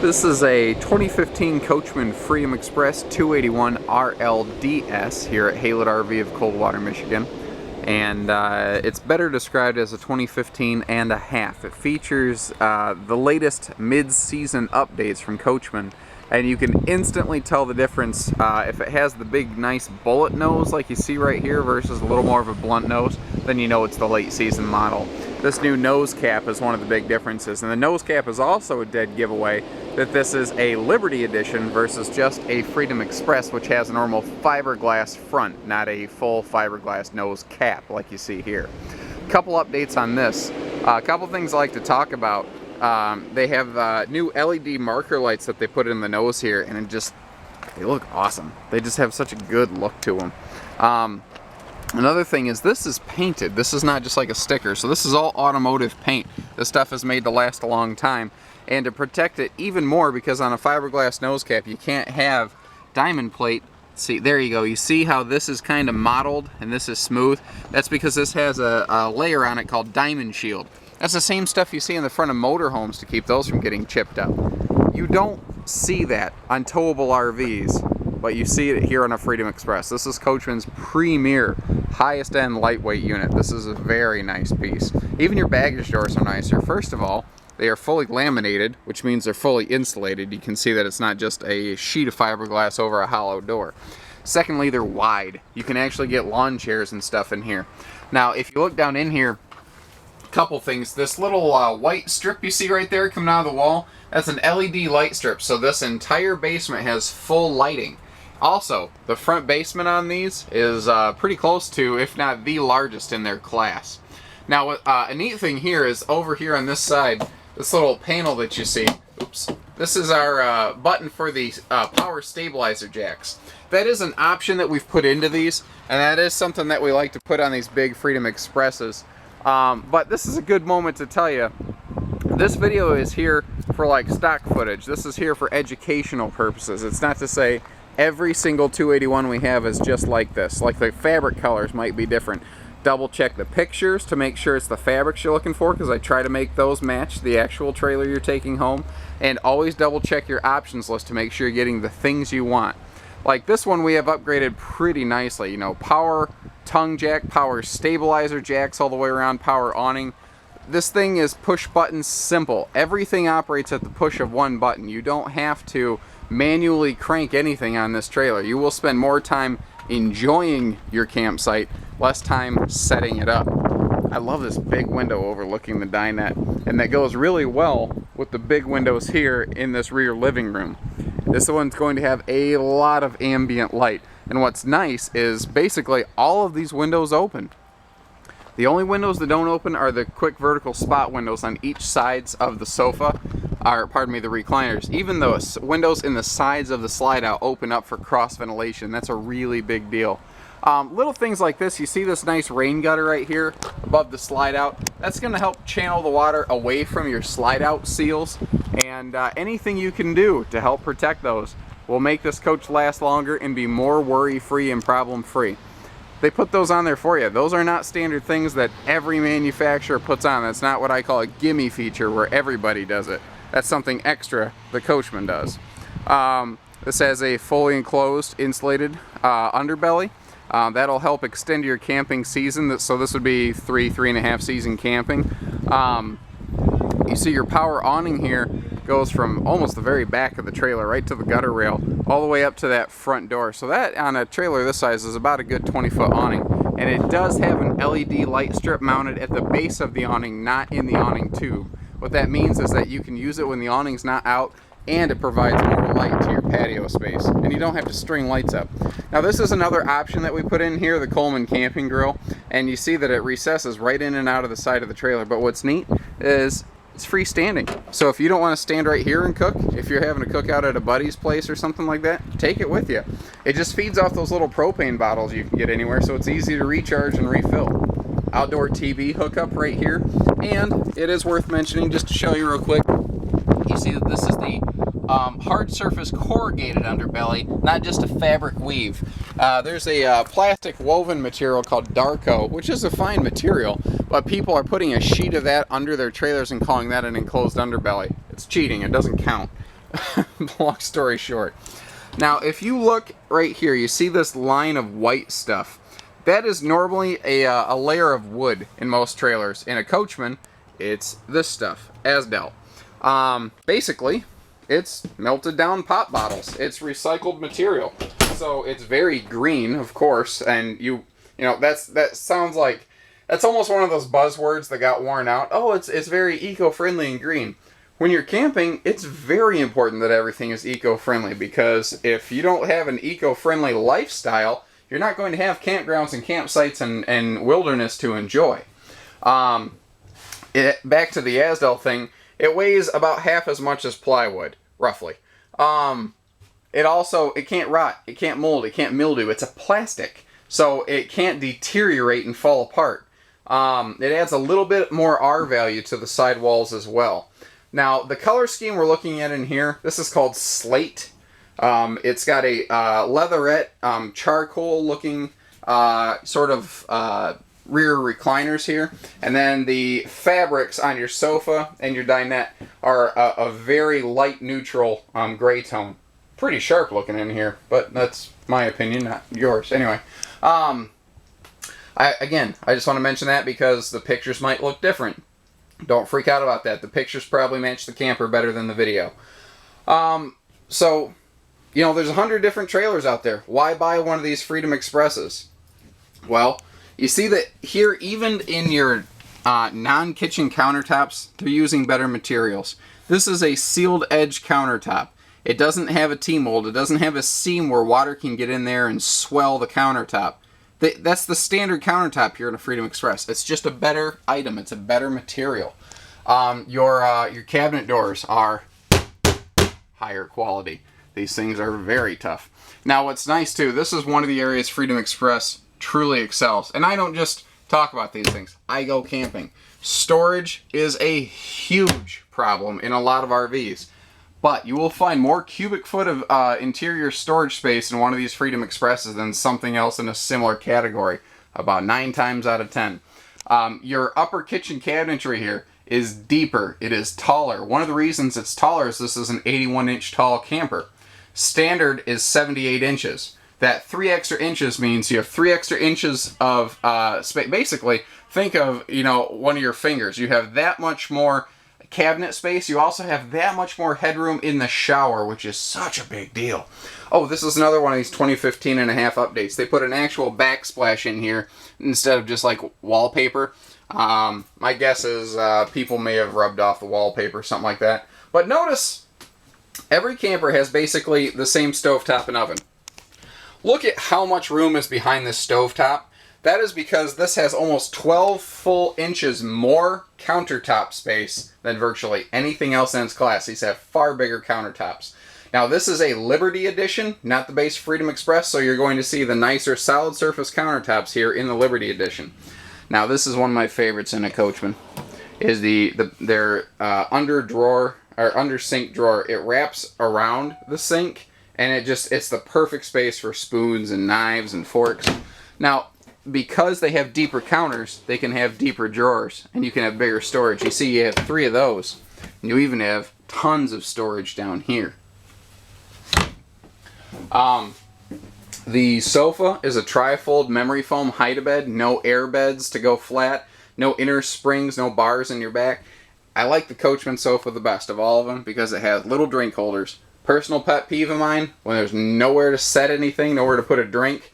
This is a 2015 Coachmen Freedom Express 281 RLDS here at Haylett RV of Coldwater, Michigan. And it's better described as a 2015 and a half. It features the latest mid-season updates from Coachmen, and you can instantly tell the difference if it has the big nice bullet nose like you see right here versus a little more of a blunt nose, then you know it's the late season model. This new nose cap is one of the big differences, and the nose cap is also a dead giveaway that this is a Liberty edition versus just a Freedom Express, which has a normal fiberglass front, not a full fiberglass nose cap like you see here. A couple updates on this. A couple things I like to talk about. They have new LED marker lights that they put in the nose here, and they look awesome. They just have such a good look to them. Another thing is this is painted. This is not just like a sticker, so this is all automotive paint. This stuff is made to last a long time, and to protect it even more, because on a fiberglass nose cap you can't have diamond plate. See, there you go. You see how this is kind of mottled and this is smooth? That's because this has a layer on it called diamond shield. That's the same stuff you see in the front of motorhomes to keep those from getting chipped up. You don't see that on towable RVs, but you see it here on a Freedom Express. This is Coachmen's premier, highest end lightweight unit. This is a very nice piece. Even your baggage doors are nicer. First of all, they are fully laminated, which means they're fully insulated. You can see that it's not just a sheet of fiberglass over a hollow door. Secondly, they're wide. You can actually get lawn chairs and stuff in here. Now, if you look down in here, couple things. This little white strip you see right there coming out of the wall, that's an LED light strip, so this entire basement has full lighting. Also, the front basement on these is pretty close to, if not the largest in their class. Now, a neat thing here is over here on this side, this little panel that you see, oops, this is our button for the power stabilizer jacks. That is an option that we've put into these, and that is something that we like to put on these big Freedom Expresses. But this is a good moment to tell you, this video is here for like stock footage. This is here for educational purposes. It's not to say every single 281 we have is just like this. Like the fabric colors might be different. Double check the pictures to make sure it's the fabrics you're looking for, because I try to make those match the actual trailer you're taking home. And always double check your options list to make sure you're getting the things you want. Like this one we have upgraded pretty nicely. You know, power tongue jack, power stabilizer jacks all the way around, power awning. This thing is push button simple. Everything operates at the push of one button. You don't have to manually crank anything on this trailer. You will spend more time enjoying your campsite, less time setting it up. I love this big window overlooking the dinette, and that goes really well with the big windows here in this rear living room. This one's going to have a lot of ambient light, and what's nice is basically all of these windows open. The only windows that don't open are the quick vertical spot windows on each sides of the sofa, or pardon me, the recliners. Even though windows in the sides of the slide out open up for cross ventilation, that's a really big deal. Little things like this, you see this nice rain gutter right here above the slide out. That's going to help channel the water away from your slide out seals, and anything you can do to help protect those will make this coach last longer and be more worry free and problem free. They put those on there for you. Those are not standard things that every manufacturer puts on. That's not what I call a gimme feature where everybody does it. That's something extra the Coachmen does. This has a fully enclosed insulated underbelly. That'll help extend your camping season. So this would be 3.5 season camping. You see your power awning here goes from almost the very back of the trailer right to the gutter rail all the way up to that front door. So that on a trailer this size is about a good 20-foot awning. And it does have an LED light strip mounted at the base of the awning, not in the awning tube. What that means is that you can use it when the awning's not out, and it provides more light to your patio space, and you don't have to string lights up. Now this is another option that we put in here, the Coleman camping grill, and you see that it recesses right in and out of the side of the trailer. But what's neat is it's freestanding. So if you don't want to stand right here and cook, if you're having to cook out at a buddy's place or something like that, take it with you. It just feeds off those little propane bottles you can get anywhere, so it's easy to recharge and refill. Outdoor TV hookup right here, and it is worth mentioning just to show you real quick. You see that this is the hard surface corrugated underbelly, not just a fabric weave. There's a plastic woven material called Darko, which is a fine material, but people are putting a sheet of that under their trailers and calling that an enclosed underbelly. It's cheating. It doesn't count. long story short. Now, if you look right here, you see this line of white stuff. That is normally a layer of wood in most trailers. In a Coachman, it's this stuff, Asdel. Basically, it's melted down pop bottles. It's recycled material. So it's very green, of course, and you know, that sounds like, that's almost one of those buzzwords that got worn out. Oh, it's very eco-friendly and green. When you're camping, it's very important that everything is eco-friendly, because if you don't have an eco-friendly lifestyle, you're not going to have campgrounds and campsites and wilderness to enjoy. Back to the Asdel thing, it weighs about half as much as plywood, roughly. It can't rot, it can't mold, it can't mildew. It's a plastic, so it can't deteriorate and fall apart. It adds a little bit more R value to the sidewalls as well. Now, the color scheme we're looking at in here, this is called Slate. It's got a leatherette, charcoal-looking sort of rear recliners here. And then the fabrics on your sofa and your dinette are a very light neutral gray tone. Pretty sharp looking in here, but that's my opinion, not yours. Anyway, I just want to mention that because the pictures might look different. Don't freak out about that. The pictures probably match the camper better than the video. So, you know, there's 100 different trailers out there. Why buy one of these Freedom Expresses? Well, you see that here, even in your non-kitchen countertops, they're using better materials. This is a sealed edge countertop. It doesn't have a T-mold. It doesn't have a seam where water can get in there and swell the countertop. That's the standard countertop here in a Freedom Express. It's just a better item. It's a better material. Your cabinet doors are higher quality. These things are very tough. Now, what's nice too, this is one of the areas Freedom Express truly excels. And I don't just talk about these things. I go camping. Storage is a huge problem in a lot of RVs. But you will find more cubic foot of interior storage space in one of these Freedom Expresses than something else in a similar category, about 9 times out of 10. Your upper kitchen cabinetry here is deeper. It is taller. One of the reasons it's taller is this is an 81-inch tall camper. Standard is 78 inches. That 3 extra inches means you have 3 extra inches of space. Basically, think of, you know, one of your fingers. You have that much more cabinet space. You also have that much more headroom in the shower, which is such a big deal. Oh, this is another one of these 2015 and a half updates. They put an actual backsplash in here instead of just like wallpaper. My guess is people may have rubbed off the wallpaper, something like that. But notice, every camper has basically the same stovetop and oven. Look at how much room is behind this stovetop. That is because this has almost 12 full inches more countertop space than virtually anything else in its class. These have far bigger countertops. Now, this is a Liberty Edition, not the base Freedom Express, so you're going to see the nicer solid surface countertops here in the Liberty Edition. Now, this is one of my favorites in a Coachman, is their under drawer or under sink drawer. It wraps around the sink, and it's the perfect space for spoons and knives and forks. Now, because they have deeper counters, they can have deeper drawers, and you can have bigger storage. You see, you have 3 of those, and you even have tons of storage down here. The sofa is a trifold memory foam hide-a-bed, no air beds to go flat, no inner springs, no bars in your back. I like the Coachman sofa the best of all of them because it has little drink holders. Personal pet peeve of mine, when there's nowhere to set anything, nowhere to put a drink,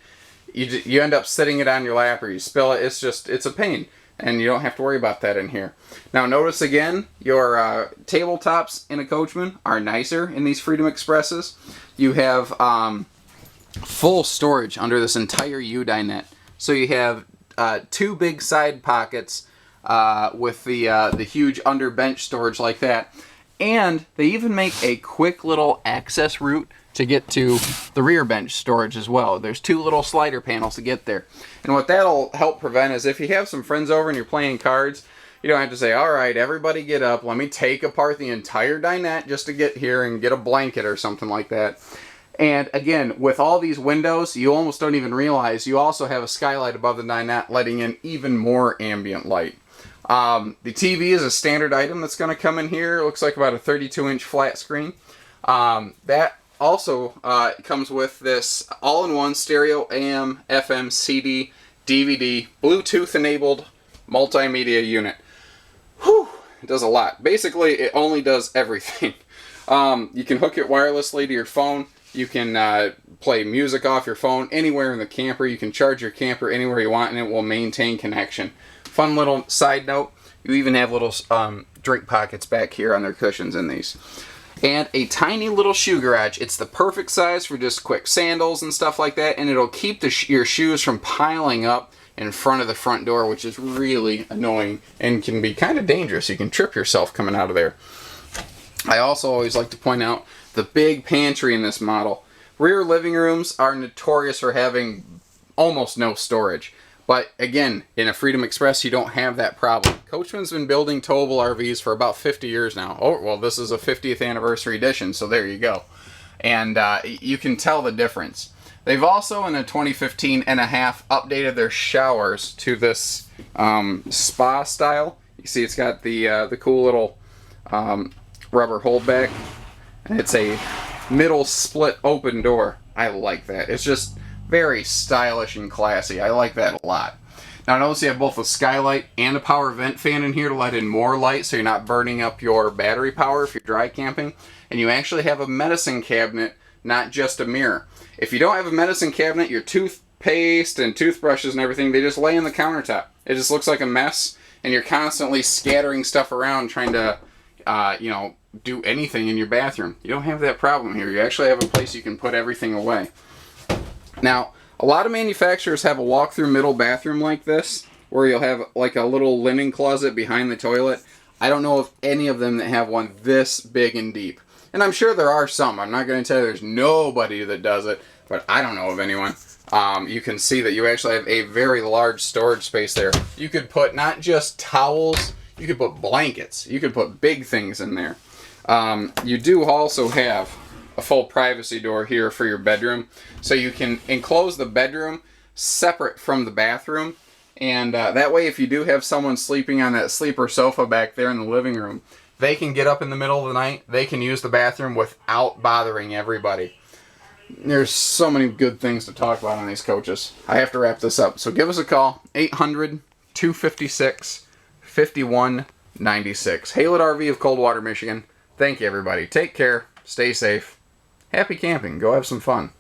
you end up sitting it on your lap or you spill it. It's a pain, and you don't have to worry about that in here. Now notice again, your tabletops in a Coachman are nicer in these Freedom Expresses. You have full storage under this entire U-dinette. So you have 2 big side pockets with the huge under bench storage like that. And they even make a quick little access route to get to the rear bench storage as well. There's 2 little slider panels to get there. And what that'll help prevent is if you have some friends over and you're playing cards, you don't have to say, all right, everybody get up, let me take apart the entire dinette just to get here and get a blanket or something like that. And again, with all these windows, you almost don't even realize you also have a skylight above the dinette letting in even more ambient light. The TV is a standard item that's going to come in here. It looks like about a 32-inch flat screen. That also comes with this all-in-one stereo AM, FM, CD, DVD, Bluetooth-enabled multimedia unit. Whew, it does a lot. Basically, it only does everything. You can hook it wirelessly to your phone. You can play music off your phone anywhere in the camper. You can charge your camper anywhere you want, and it will maintain connection. Fun little side note, you even have little drink pockets back here on their cushions in these. And a tiny little shoe garage. It's the perfect size for just quick sandals and stuff like that, and it'll keep your shoes from piling up in front of the front door, which is really annoying and can be kind of dangerous. You can trip yourself coming out of there. I also always like to point out the big pantry in this model. Rear living rooms are notorious for having almost no storage. But again, in a Freedom Express, you don't have that problem. Coachman's been building towable RVs for about 50 years now. Oh, well, this is a 50th anniversary edition, so there you go. And you can tell the difference. They've also, in a 2015 and a half, updated their showers to this spa style. You see it's got the cool little rubber holdback. And it's a middle split open door. I like that. It's just very stylish and classy. I like that a lot. Now notice you have both a skylight and a power vent fan in here to let in more light so you're not burning up your battery power if you're dry camping. And you actually have a medicine cabinet, not just a mirror. If you don't have a medicine cabinet, your toothpaste and toothbrushes and everything, they just lay on the countertop. It just looks like a mess, and you're constantly scattering stuff around trying to, do anything in your bathroom. You don't have that problem here. You actually have a place you can put everything away. Now, a lot of manufacturers have a walk-through middle bathroom like this, where you'll have like a little linen closet behind the toilet. I don't know of any of them that have one this big and deep. And I'm sure there are some. I'm not going to tell you there's nobody that does it, but I don't know of anyone. You can see that you actually have a very large storage space there. You could put not just towels, you could put blankets. You could put big things in there. You do also have a full privacy door here for your bedroom, so you can enclose the bedroom separate from the bathroom, and that way if you do have someone sleeping on that sleeper sofa back there in the living room, they can get up in the middle of the night, they can use the bathroom without bothering everybody. There's so many good things to talk about on these coaches. I have to wrap this up, so give us a call, 800-256-5196. Haylett RV of Coldwater, Michigan. Thank you, everybody. Take care. Stay safe. Happy camping. Go have some fun.